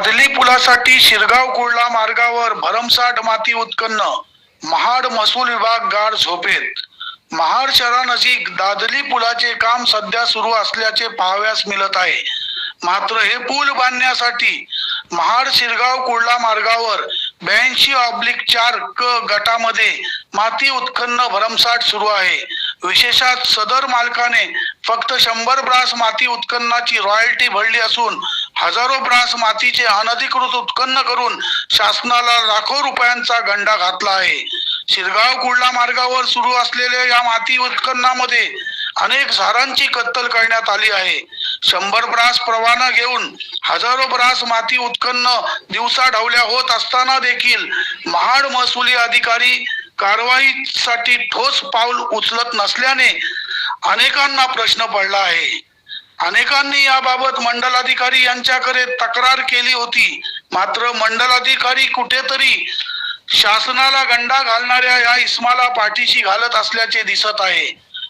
दादली पुलासाठी शिरगाव कुर्ला मार्गावर भरमसाठ माती उत्खनन, महाड महसूल विभाग गाढ झोपेत। महाड शहरानजीक दादली पुलाचे काम सध्या सुरू असल्याचे पाहावयास मिळत आहे। मात्र हे पूल बांधण्यासाठी महाड शिरगाव कुर्ला मार्गावर 82/4 क गटामध्ये माती उत्खनन भरमसाठ सुरू आहे। विशेषात सदर मालकाने फक्त 100 ब्रास माती उत्खननाची रॉयल्टी भरली असून हजारो ब्रास मातीचे अनधिकृत उत्खनन करून शासनाला लाखो रुपयांचा गंडा घातला आहे। शिरगाव कुर्ला मार्गावर सुरू असलेल्या या माती उत्खननामध्ये अनेक झाडांची कत्तल करण्यात आली आहे। 100 ब्रास परवाना घेऊन हजारो ब्रास माती उत्खनन दिवसाढवल्या होत असताना देखील महाड महसुली अधिकारी कारवाईसाठी ठोस पाऊल उचलत नसल्याने अनेकांना प्रश्न पडला आहे। अनेकांनी याबाबत मंडलाधिकारी यांच्याकडे तक्रार केली होती, मात्र मंडलाधिकारी कुठेतरी शासनाला गंडा घालणाऱ्या या इसमाला पाठीशी घालत असल्याचे दिसत आहे।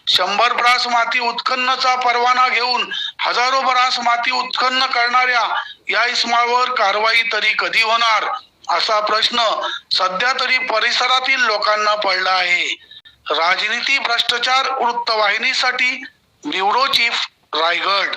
100 ब्रास माती उत्खननाचा परवाना घेऊन हजारो ब्रास माती उत्खनन करणाऱ्या या इसमावर कारवाई तरी कधी होणार, असा प्रश्न सध्या तरी परिसरातील लोकांना पडला आहे। राजनीती भ्रष्टाचार वृत्तवाहिनीसाठी ब्युरो चीफ, रायगड।